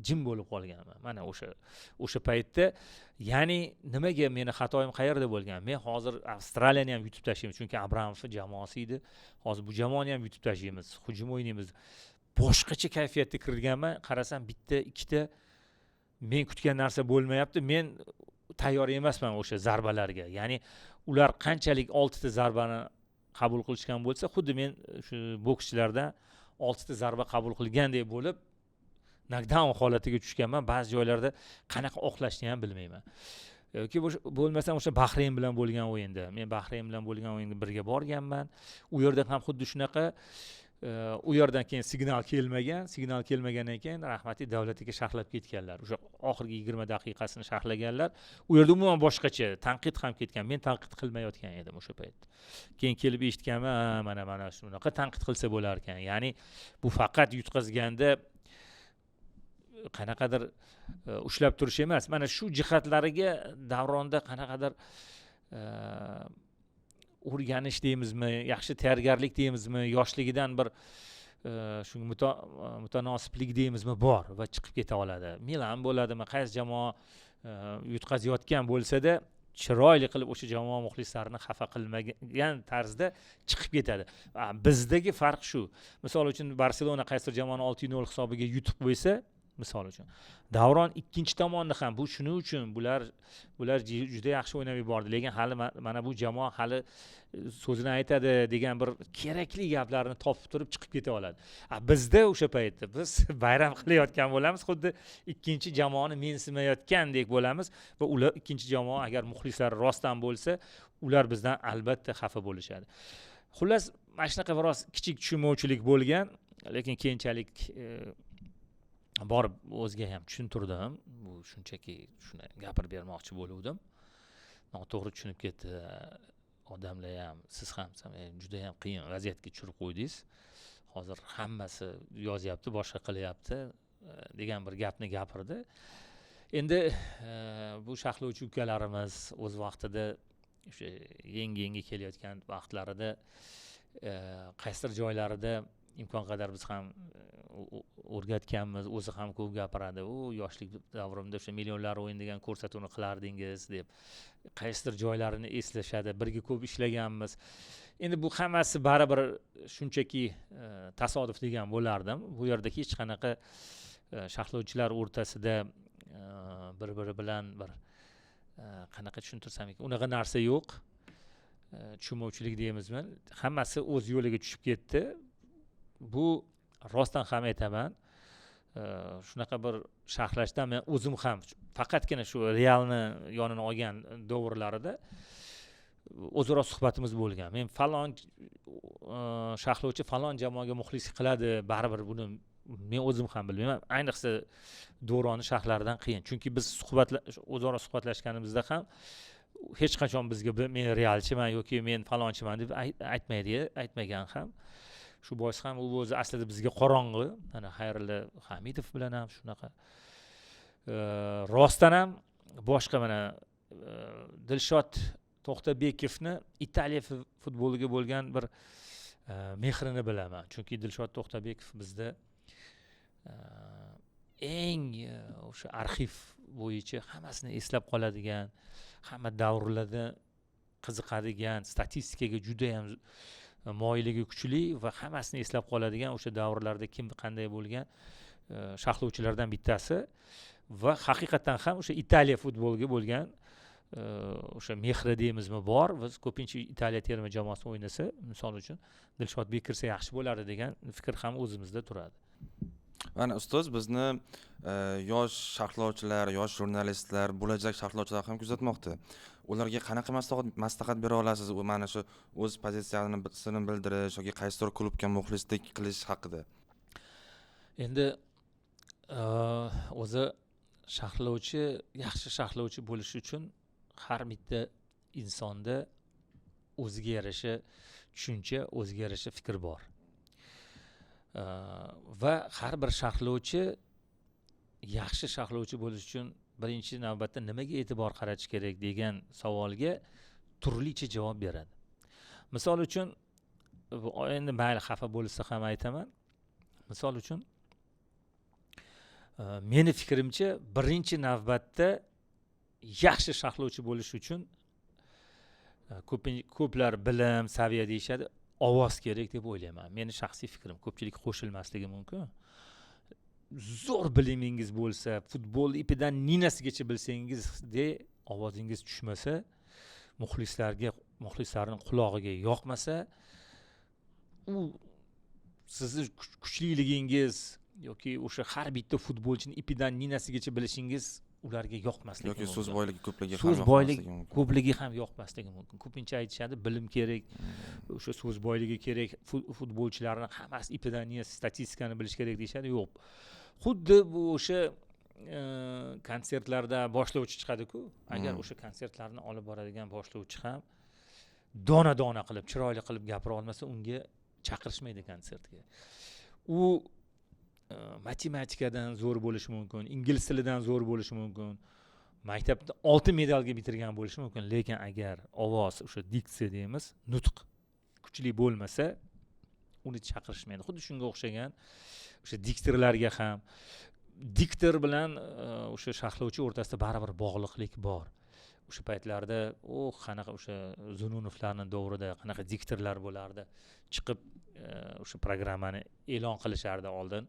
jim bo'lib qolganman. Mana o'sha paytda, ya'ni nimaga meni xatoyim qayerda bo'lgan? Men hozir Avstraliyani ham yutib tashlaymiz, chunki Abramov jamoasi edi. Hozir bu jamoani ham yutib tashlaymiz, hujum o'ynaymiz. Boshqacha kayfiyatda kirganman, qarasam bitta, ikkita men kutgan narsa bo'lmayapti. Men tayyor emasman o'sha zarbalarga. Ya'ni ular qanchalik 6 ta zarbani qabul qilishgan bo'lsa, xuddi men shu bokschilardan 6 ta zarba qabul qilgandek bo'lib, knockdown holatiga tushganman. Ba'zi joylarda qanaqa oqlashni ham bilmayman. Yoki bo'lmasam o'sha Bahrayn bilan bo'lgan o'yinda. Men Bahrayn bilan bo'lgan o'yinga birga borganman. U yerda ham xuddi shunaqa. U yerdan keyin signal kelmagandan keyin rahmatli Davlat aka sharhlab ketganlar. O'sha oxirgi 20 daqiqasini sharhlaganlar. U yerda umuman boshqacha tanqid ham ketgan. Men tanqid qilmayotgan edim o'sha paytda. Keyin kelib eshitganman, mana shunaqa tanqid qilsa bo'lar ekan. Ya'ni bu faqat yutqazganda qanaqadir ushlab turish emas. Mana shu jihatlariga Davronda qanaqadir o'rganish deymizmi, yaxshi tayyorgarlik deymizmi, yoshligidan bir shunga mutanosiblik deymizmi bor va chiqib keta oladi. Milan bo'ladimi, qaysi jamoa yutqazayotgan bo'lsa-da, chiroyli qilib o'sha jamoa muxlislarini xafa qilmagan tarzda chiqib ketadi. Bizdagi farq shu. Misol uchun Barselona qaysi jamoani 6-0 hisobiga yutib qo'ysa, misol uchun Davron ikkinchi tomonni ham bu shuning uchun bular juda yaxshi o'ynab yubordi, lekin hali mana bu jamoa hali so'zini aytadi degan bir kerakli gaplarni topib turib chiqib keta oladi. Bizda o'sha paytda biz bayram qilayotgan bo'lamiz, xuddi ikkinchi jamoani mensimayotgandek bo'lamiz va ular ikkinchi jamoa agar muxlislar rostdan bo'lsa, ular bizdan albatta xafa bo'lishadi. Xullas, mana shunaqa biroz kichik tushunmovchilik bo'lgan, lekin keyinchalik borib o'zga ham tushuntirdim. Bu shunchaki shuni gapirib bermoqchi bo'luvdim. Noto'g'ri tushunib ketdi. odamlar ham, siz ham juda ham qiyin vaziyatga tushirib qo'ydingiz. Hozir hammasi yozyapti, boshqa qilyapti degan bir gapni gapirdi. Endi bu sharhlovchi ukalarimiz o'z vaqtida o'sha yangi kelayotgan vaqtlarida qaysidir joylarida imkon qadar biz ham o'rgatganmiz, o'zi ham ko'p gapiradi. U yoshlik davrimda o'sha millionlar o'yin degan ko'rsatuvni qilardingiz deb qaysidir joylarini eslashadi. Birga ko'p ishlaganmiz. Endi bu hammasi baribir shunchaki tasodif degan bo'lardim. Bu yerda hech qanaqa sharhlovchilar o'rtasida bir-biri bilan bir qanaqa tushuntirsam ekan, unaqa narsa yo'q. Tushunmovchilik deymizmi? Hammasi o'z yo'liga tushib ketdi. Bu rostdan ham aytaman, shunaqa bir sharhlashdan men o'zim ham faqatgina shu realni yonini olgan davrlarida o'zaro suhbatimiz bo'lgan. Men falon sharhlovchi falon jamoaga muxlislik qiladi, baribir buni men o'zim ham bilmayman. Ayniqsa Do'ronni sharhlaridan qiyin. Chunki biz o'zaro suhbatlashganimizda ham hech qachon bizga men realchiman yoki men falonchiman deb aytmagan ham. Shu bois ham u o'zi aslida bizga qorong'i. Mana Xayrilla Hamidov bilan ham shunaqa. Rostdan ham boshqa mana Dilshod To'xtabekovni Italiya futboliga bo'lgan bir mehrini bilaman. Chunki Dilshod To'xtabekov bizda eng o'sha arxiv bo'yicha hammasini eslab qoladigan, hamma davrlarda qiziqadigan, statistikaga juda ham moyilligi kuchli va hammasini eslab qoladigan o'sha davrlarda kim qanday bo'lgan sharhlovchilardan bittasi va haqiqatan ham o'sha Italiya futboliga bo'lgan o'sha mehri deymizmi bor. Biz ko'pincha Italiya terma jamoasi o'ynasa, misol uchun Dilshodbek kirsa yaxshi bo'lardi degan fikr ham o'zimizda turadi. Mana ustoz, bizni yosh sharhlovchilar, yosh jurnalistlar, bo'lajak sharhlovchilar ham kuzatmoqda. Ularga qanaqa maslahat bera olasiz? Mana shu o'z pozitsiyasini bildirish yoki qaysidir klubga muxlislik qilish haqida. Endi o'zi sharhlovchi, yaxshi sharhlovchi bo'lish uchun har bitta insonda o'ziga yarasha tushuncha, o'ziga yarasha fikr bor. Va har bir sharhlovchi yaxshi sharhlovchi bo'lish uchun birinchi navbatda nimaga e'tibor qaratish kerak degan savolga turlicha javob beradi. Misol uchun, endi mayli xafa bo'lsa ham aytaman. Misol uchun, meni fikrimcha birinchi navbatda yaxshi sharhlovchi bo'lish uchun ko'plar bilim, saviya deyishadi, ovoz kerak deb o'ylayman. Meni shaxsiy fikrim, ko'pchilik qo'shilmasligi mumkin. Zo'r bilimingiz bo'lsa, futbol ipidan ninasigacha bilsangizda ovozingiz tushmasa, muxlislarning qulog'iga yoqmasa, u sizni kuchliligingiz yoki o'sha har bitta futbolchini ipidan ninasigacha bilishingiz ularga yoqmasligi mumkin. Yoki so'z boyligi ko'pligi ham yoqmasligi mumkin. Ko'pincha aytishadi, bilim kerak, o'sha so'z boyligi kerak, futbolchilarning hammasi ipidan ninasi statistikani bilish kerak deyshadi. Yo'q. Xuddi bu o'sha konsertlarda boshlovchi chiqadi-ku. Agar o'sha konsertlarni olib boradigan boshlovchi ham dona-dona qilib, chiroyli qilib gapira olmasa, unga chaqirishmaydi konsertga. U matematikadan zo'r bo'lishi mumkin, ingliz tilidan zo'r bo'lishi mumkin, maktabda 6 medalga bitirgan bo'lishi mumkin, lekin agar ovoz, o'sha diksiya deymiz, nutq kuchli bo'lmasa, uni chaqirishmaydi. Xuddi shunga o'xshagan o'sha diktorlarga ham diktor bilan o'sha sharhlovchi o'rtasida baribir bog'liqlik bor. O'sha paytlarda qanaqa o'sha Zununovlarning davrida qanaqa diktorlar bo'lardi, chiqib o'sha programmani e'lon qilishardi oldin,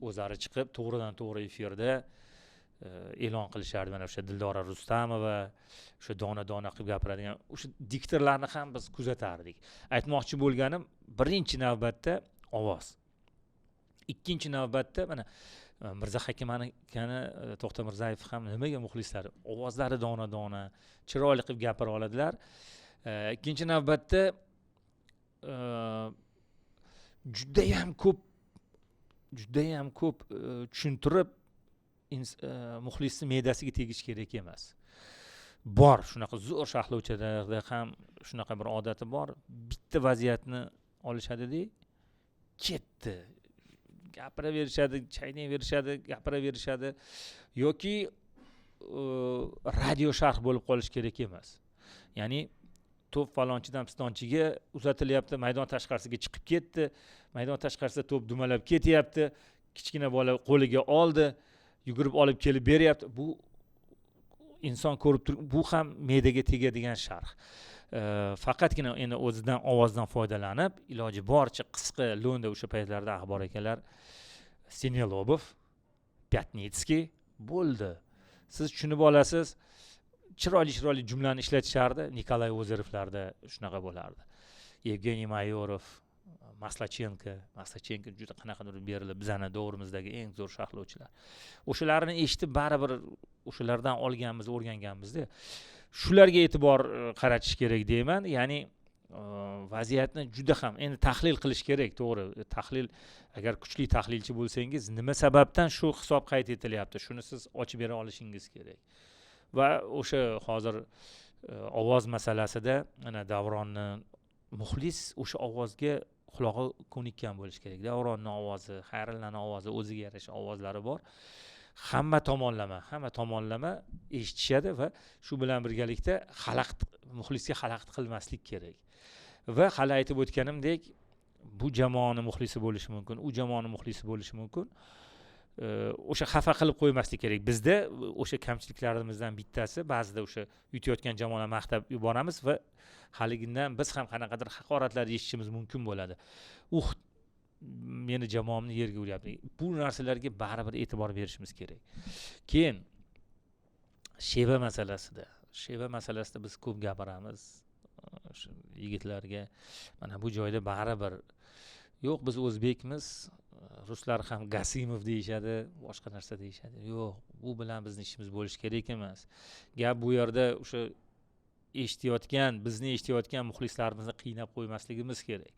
o'zlari chiqib to'g'ridan to'g'ri efirda e'lon qilishardi. Mana o'sha Dildora Rustamova o'sha dona-dona qilib gapiradigan o'sha diktorlarni ham biz kuzatardik. Aytmoqchi bo'lganim, birinchi navbatda ovoz. Ikkinchi navbatda mana Mirza Hakimani To'xtamirzayev ham nimaga muxlislari ovozlari dona-dona, chiroyli qilib gapira oladilar. Ikkinchi navbatda juda ham ko'p tushuntirib muxlisning me'dasiga tegish kerak emas. bor shunaqa zo'r sharhlovchilarda ham shunaqa bir odati bor, bitta vaziyatni olishadida ketdi, gapiraverishadi, gapiraverishadi yoki radio sharh bo'lib qolish kerak emas. Ya'ni to'p falonchidan pistonchiga uzatilyapti, maydon tashqarisiga chiqib ketdi, maydon tashqarisida to'p dumalab ketyapti, kichkina bola qo'liga oldi, yugurib olib kelib beryapti. Bu inson ko'rib turib, bu ham me'daga tegadigan sharh. Faqatgina endi o'zidan ovozdan foydalanib, iloji boricha qisqa lo'nda o'sha paytlarda axborot akalar Sinelobov, Pyatnitskiy bo'ldi. Siz tushunib olasiz, chiroyli jumlani ishlatishardi. Nikolay Ozerovlarda shunaqa bo'lardi. Evgeniy Mayorov, Maslachenko juda qanaqadir berilib bizani davrimizdagi eng zo'r sharhlovchilar. O'shalarni eshitib baribir o'shalardan olganmiz, o'rganganmizda. Shularga e'tibor qaratish kerak deyman. Ya'ni vaziyatni juda ham endi tahlil qilish kerak, to'g'ri. Tahlil, agar kuchli tahlilchi bo'lsangiz, nima sababdan shu hisob qayd etilyapti, shuni siz ochib bera olishingiz kerak. Va o'sha hozir ovoz masalasida mana Davronni muxlis o'sha ovozga qulog'i ko'nikkan bo'lish kerak. Davronning ovozi, Xayrullaning ovozi, o'ziga yarasha ovozlari bor. Hamma tomonlama eshitishadi va shu bilan birgalikda muxlisga xalaqit qilmaslik kerak. Va hali aytib o'tganimdek, bu jamoani muxlisi bo'lishi mumkin, u jamoani muxlisi bo'lishi mumkin. O'sha xafa qilib qo'ymaslik kerak. Bizda o'sha kamchiliklarimizdan bittasi, ba'zida o'sha yutayotgan jamoalar maqtab yuboramiz va haligindan biz ham qanaqadir haqoratlar eshitishimiz mumkin bo'ladi. Meni jamoamni yerga uryapti. Bu narsalarga baribir e'tibor berishimiz kerak. Keyin sheva masalasida biz ko'p gapiramiz. Yigitlarga mana bu joyda baribir yo'q, biz o'zbekmiz, ruslar ham Gasimov deyishadi, boshqa narsa deyishadi. Yo'q, bu bilan bizning ishimiz bo'lish kerak emas. Gap bu yerda o'sha bizni eshitayotgan muxlislarimizni qiynab qo'ymasligimiz kerak.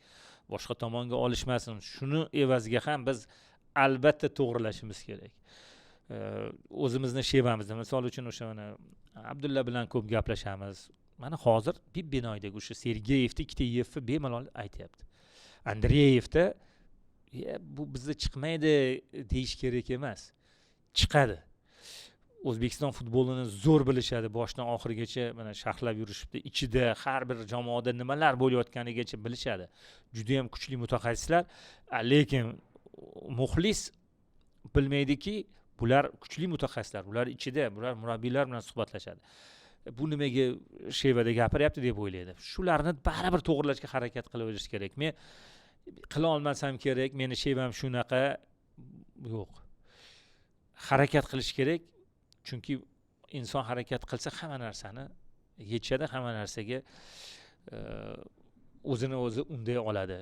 Boshqa tomonga olishmasin. Shuni evaziga ham biz albatta to'g'rilashimiz kerak. O'zimizni shevamizda, misol uchun o'sha mana Abdulla bilan ko'p gaplashamiz. Mana hozir Binoydagi o'sha Sergeyevda ikkita yefni bemalol aytyapti. Andreyevda bu bizda chiqmaydi deyish kerak emas. Chiqadi. O'zbekiston futbolini zo'r bilishadi, boshdan oxirigacha mana sharhlab yurishibdi. Ichida har bir jamoada nimalar bo'layotganigacha bilishadi. Juda ham kuchli mutaxassislar, lekin muxlis bilmaydiki, bular kuchli mutaxassislar, bular ichida, bular murabbiylar bilan suhbatlashadi. Bu nimaga shevada gapiryapti deb o'ylaydi. Shularni baribir to'g'rilashga harakat qilaverish kerak. Men qila olmasam kerak, meni shevam shunaqa, yo'q. Harakat qilish kerak. Chunki inson harakat qilsa hamma narsani yechadi, hamma narsaga o'zini o'zi unday oladi.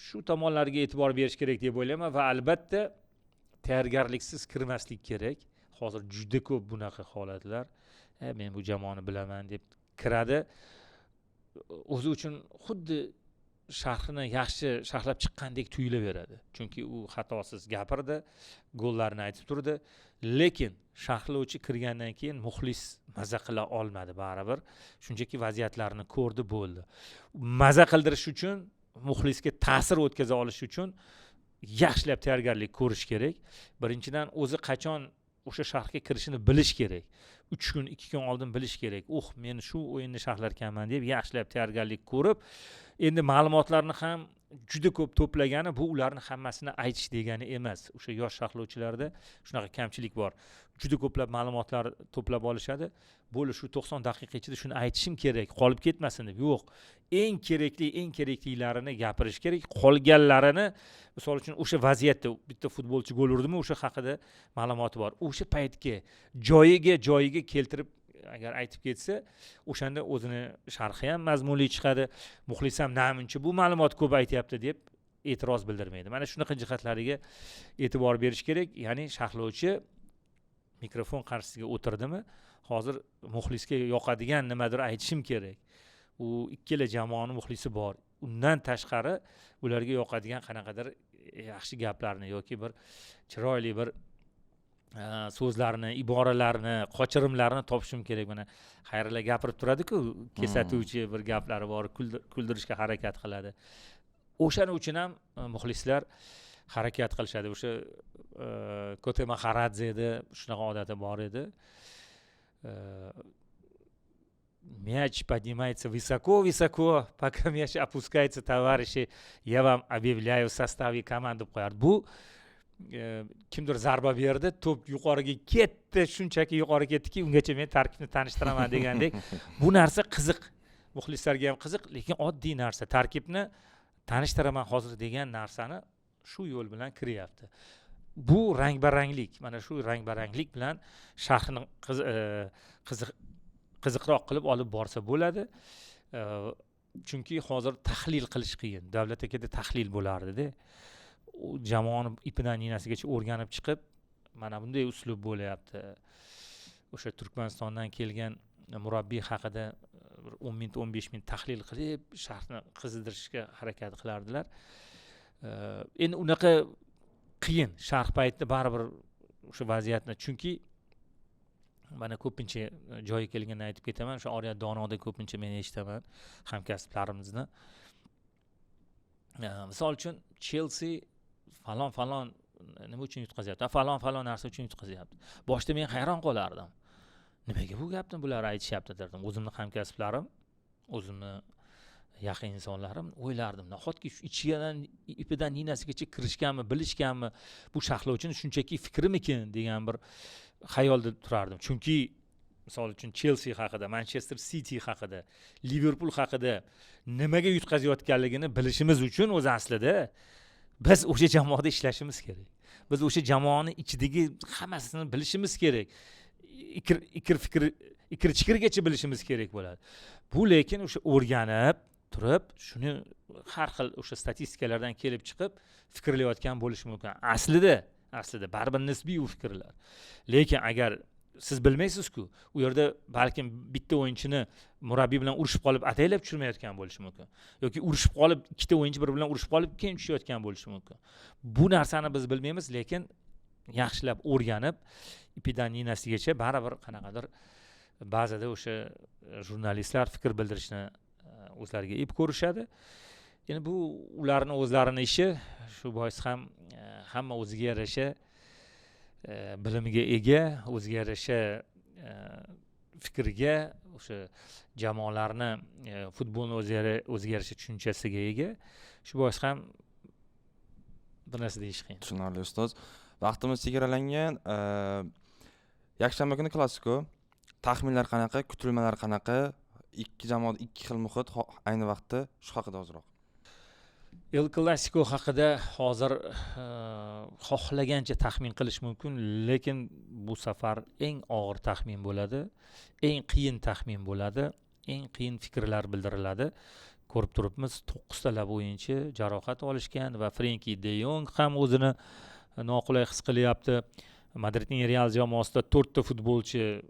Shu tomonlarga e'tibor berish kerak deb o'ylayman va albatta tayyorgarliksiz kirmaslik kerak. Hozir juda ko'p bunaqa holatlar. Men bu jamoani bilaman deb kiradi. O'zi uchun xuddi sharhini yaxshi sharhlab chiqqandek tuyulaveradi. Chunki u xatosiz gapirdi, gollarni aytib turdi, lekin sharhlovchi kirgandan keyin muxlis maza qila olmadi baribir. Shunchaki vaziyatlarni ko'rdi, bo'ldi. Maza qildirish uchun, muxlisga ta'sir o'tkaza olish uchun yaxshilab tayyorgarlik ko'rish kerak. Birinchidan o'zi qachon o'sha sharhga kirishini bilish kerak. 3 kun, 2 kun oldin bilish kerak. Men shu o'yinni sharhlarkanman deb yaxshilab tayyorgarlik ko'rib, endi ma'lumotlarni ham juda ko'p to'plagani bu ularni hammasini aytish degani emas. O'sha yosh sharhlovchilarda shunaqa kamchilik bor. Juda ko'plab ma'lumotlar to'plab olishadi. Bo'ldi, shu 90 daqiqa ichida shuni aytishim kerak, qolib ketmasin deb. Yo'q. Eng keraklilarini gapirish kerak. Qolganlarini, misol uchun o'sha vaziyatda bitta futbolchi gol urdimi, o'sha haqida ma'lumoti bor. O'sha paytga joyiga keltirib agar aytib ketsa, o'shanda o'zini sharhi ham mazmunli chiqadi. Muxlis ham namuncha bu ma'lumot ko'p aytyapti deb e'tiroz bildirmaydi. Mana shunaqa jihatlariga e'tibor berish kerak. Ya'ni sharhlovchi mikrofon qarshisiga o'tirdimi, hozir muxlisga yoqadigan nimadir aytishim kerak. U ikkala jamoaning muxlisi bor. Undan tashqari ularga yoqadigan qanaqadir yaxshi gaplarni yoki bir chiroyli bir so'zlarni, iboralarni, qochirimlarni topishim kerak. Mana xayrilla gapirib turadi-ku, kesatuvchi bir gaplari bor, kuldirishga harakat qiladi. O'shaning uchun ham muxlislar harakat qilishadi. O'sha Kote Maxaradzeda shunaqa odati bor edi. Мяч поднимается высоко, пока мяч опускается, товарищи, я вам объявляю в составе команды qo'yardi. Bu kimdir zarba berdi, to'p yuqoriga ketdi, shunchaki yuqori ketdiki, ungacha men tarkibni tanishtiraman degandek. Bu narsa qiziq. Muxlislarga ham qiziq, lekin oddiy narsa. Tarkibni tanishtiraman hozir degan narsani shu yo'l bilan kiryapti. Bu rang-baranglik. Mana shu rang-baranglik bilan sharhni qiziqroq qilib olib borsa bo'ladi. Chunki hozir tahlil qilish qiyin. Davlat akada tahlil bo'lardi-da. Jamoani ipidan iynasigacha o'rganib chiqib, mana bunday uslub bo'layapti. O'sha Turkmanistondan kelgan murabbiy haqida 10 minut, 15 minut tahlil qilib, sharhni qizdirishga harakat qilardilar. Endi unaqa qiyin. Sharh paytida baribir o'sha vaziyatni, chunki mana ko'pincha joyi kelganda aytib ketaman, o'sha Oriyat Donoda ko'pincha men eshitaman hamkasblarimizni. Misol uchun Chelsea falon nima uchun yutqazyapti? Falon narsa uchun yutqazyapti. Boshda men hayron qolardim. Nimaga bu gapni bular aytishyapti derdim. O'zimni hamkasblarim, o'zimni yaqin insonlarim o'ylardim. Nahotki shu ipidan iynasigacha kirishganmi, bilishganmi, bu sharhlovchini shunchaki fikrimikin degan bir xayolda turardim. Chunki misol uchun Chelsea haqida, Manchester City haqida, Liverpool haqida nimaga yutqazayotganligini bilishimiz uchun o'zi aslida biz o'sha jamoada ishlashimiz kerak. Biz o'sha jamoani ichidagi hammasini bilishimiz kerak. Ikir-chikirgacha bilishimiz kerak bo'ladi. Bu lekin o'sha o'rganib turib, shuni har xil o'sha statistikalardan kelib chiqib fikrlayotgan bo'lishi mumkin. Aslida baribir nisbiy u fikrlar. Lekin agar siz bilmaysiz-ku, u yerda balkim bitta o'yinchini murabbiy bilan urushib qolib ataylab tushirmayotgan bo'lishi mumkin. Yoki urushib qolib, ikkita o'yinchi bir bilan urushib qolib keyin tushayotgan bo'lishi mumkin. Bu narsani biz bilmaymiz, lekin yaxshilab o'rganib, ipidan iynasigacha baribir qanaqadir ba'zida o'sha jurnalistlar fikr bildirishni o'zlariga ep ko'rishadi. Endi bu ularning o'zlarining ishi, shu bois ham hamma o'ziga yarasha bilimiga ega, o'ziga yarasha fikriga, o'sha jamoalarni futbolni o'ziga yarasha tushunchasiga ega. Shu bois ham bir narsa deyish qiyin. Tushunarli ustoz. Vaqtimiz chegaralangan. Yakshanba kuni klassiko. Taxminlar qanaqa, kutilmalar qanaqa? Ikki jamoat ikki xil muhit ayni vaqtda shu haqida ozroq. El Clasico haqida hozir xohlagancha taxmin qilish mumkin, lekin bu safar eng og'ir taxmin bo'ladi, eng qiyin taxmin bo'ladi, eng qiyin fikrlar bildiriladi. Ko'rib turibmiz, 9 talab o'yinchi jarohat olishgan va Frenkie de Jong ham o'zini noqulay his qilyapti. Madridning Real jamoasida 4 ta futbolchi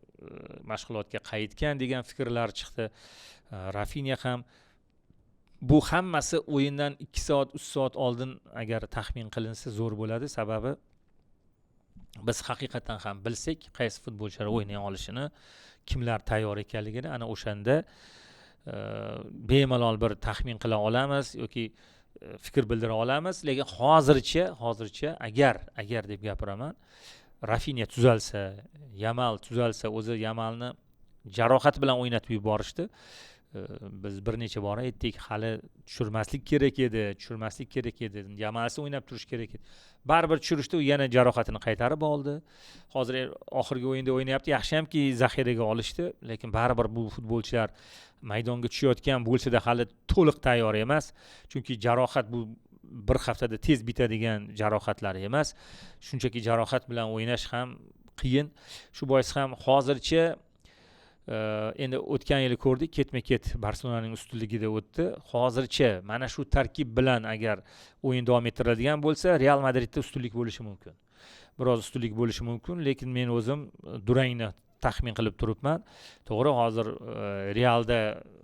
mashg'ulotga qaytgan degan fikrlar chiqdi. Rafinha ham. Bu hammasi o'yindan 2 soat, 3 soat oldin agar taxmin qilinsa zo'r bo'ladi. Sababi biz haqiqatan ham bilsak, qaysi futbolchilar o'ynay olishini, kimlar tayyor ekanligini, ana o'shanda bemalol bir taxmin qila olamiz yoki fikr bildira olamiz. Lekin hozircha agar deb gapiraman, Rafinha tuzalsa, Yamal tuzalsa, o'zi Yamalni jarohat bilan o'ynatib yuborishdi. Biz bir necha bor aytdik, hali tushirmaslik kerak edi. Yamalsi o'ynab turish kerak edi. Baribir tushirishdi, u yana jarohatini qaytarib oldi. Hozir oxirgi o'yinda o'ynayapti. Yaxshiyamki zaxiraga olishdi, lekin baribir bu futbolchilar maydonga tushayotgan bo'lsa-da hali to'liq tayyor emas. Chunki jarohat bu bir haftada tez bitadigan jarohatlar emas. Shunchaki jarohat bilan o'ynash ham qiyin. Shu bois ham hozircha endi o'tgan yili ko'rdik, ketma-ket Barselonaning ustunligida o'tdi. Hozircha mana shu tarkib bilan agar o'yin davom ettiriladigan bo'lsa, Real Madridda ustunlik bo'lishi mumkin. Biroz ustunlik bo'lishi mumkin, lekin men o'zim durangni taxmin qilib turibman. To'g'ri, hozir Realda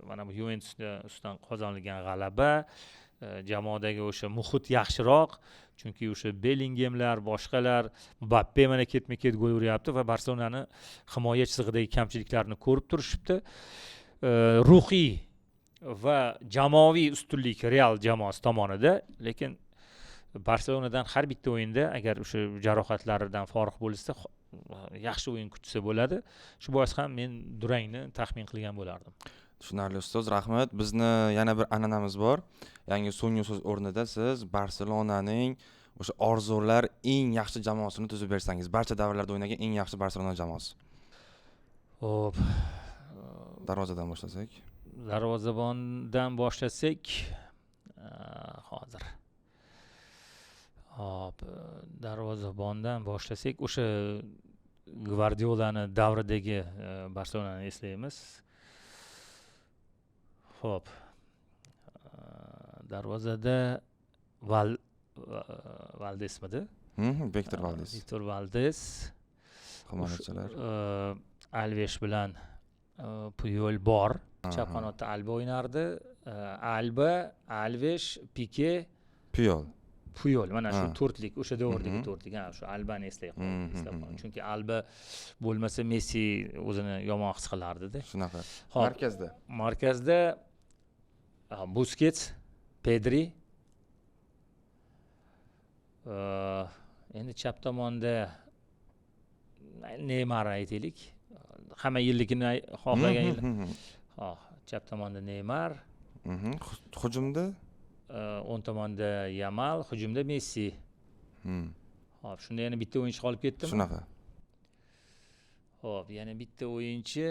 mana bu Juventus ustidan qozonilgan g'alaba, jamoadagi o'sha muhit yaxshiroq, chunki o'sha Bellingemlar, boshqalar, Mbappe mana ketma-ket gol uryapti va Barselonani himoya chizig'idagi kamchiliklarini ko'rib turishibdi. Ruhiy va jamoaviy ustunlik Real jamoasi tomonida, lekin Barselonadan har bitta o'yinda agar o'sha jarohatlaridan forig' bo'lsa, yaxshi o'yin kutsa bo'ladi. Shu bois ham men durangni taxmin qilgan bo'lardim. Tushunarli ustoz, rahmat. Bizni yana bir an'anamiz bor. Yangi so'nggi so'z o'rnida siz Barselonaning o'sha orzular eng yaxshi jamoasini tuzib bersangiz, barcha davrlarda o'ynagan eng yaxshi Barselona jamoasi. Hop. Darvozadan boshlasak. Darvozabondan boshlasak, hozir. Hop, darvozabondan boshlasak, o'sha Gvardiolani davridagi Barselonani eslaymiz. Hop. Darvozada Valdesmidi? Viktor Valdes. Viktor Valdes. Himoyachilar. Alves bilan Puyol bor. Chap qanotda Alba o'ynardi. Alba, Alves, Pique, Puyol. Mana shu to'rtlik, o'sha davrdagi to'rtlik. Ha, shu Albani eslab qoldim. Chunki Alba bo'lmasa Messi o'zini yomon his qilardi-da. Shunaqa. Markazda Busquets, Pedri. Endi chap tomonda Neymar aytaylik. Hamma yillikini xohlagan yil. Chap tomonda Neymar. Hujumda o'ng tomonda Yamal, hujumda Messi. Hop, shunda yana bitta o'yinchi qolib ketdimi? Shunaqa. Hop, yana bitta o'yinchi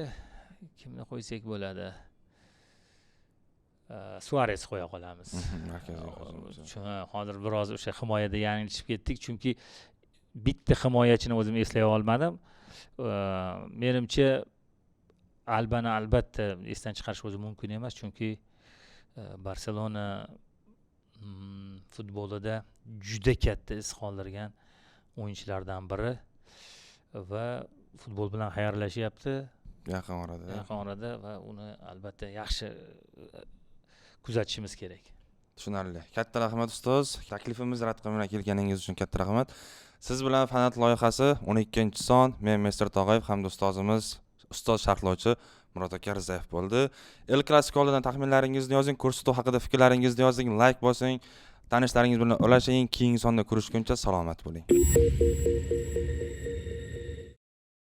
kimni qo'ysak bo'ladi? Suarez qo'ya qolamiz. Hozir biroz o'sha himoyada yanglishib ketdik, chunki bitta himoyachini o'zim eslay olmadim. Menimcha Albani albatta esdan chiqarish o'zi mumkin emas, chunki Barselona futbolida juda katta iz qoldirgan o'yinchilardan biri va futbol bilan xayrlashyapti yaqin orada va uni albatta yaxshi kuzatishimiz kerak. Tushunarli. Katta rahmat ustoz. Taklifimiz rad qilmay kelganingiz uchun katta rahmat. Siz bilan Fanat loyihasi 12-son, men Mr. Tog'ayev hamda ustozimiz, ustoz sharhlovchi Murod aka Rizayev bo'ldi. El Clasico oldidan taxminlaringizni yozing, ko'rsatuv haqida fikrlaringizni yozing, like bosing, tanishlaringiz bilan ulashing. Keyingi sonda ko'rishguncha salomat bo'ling.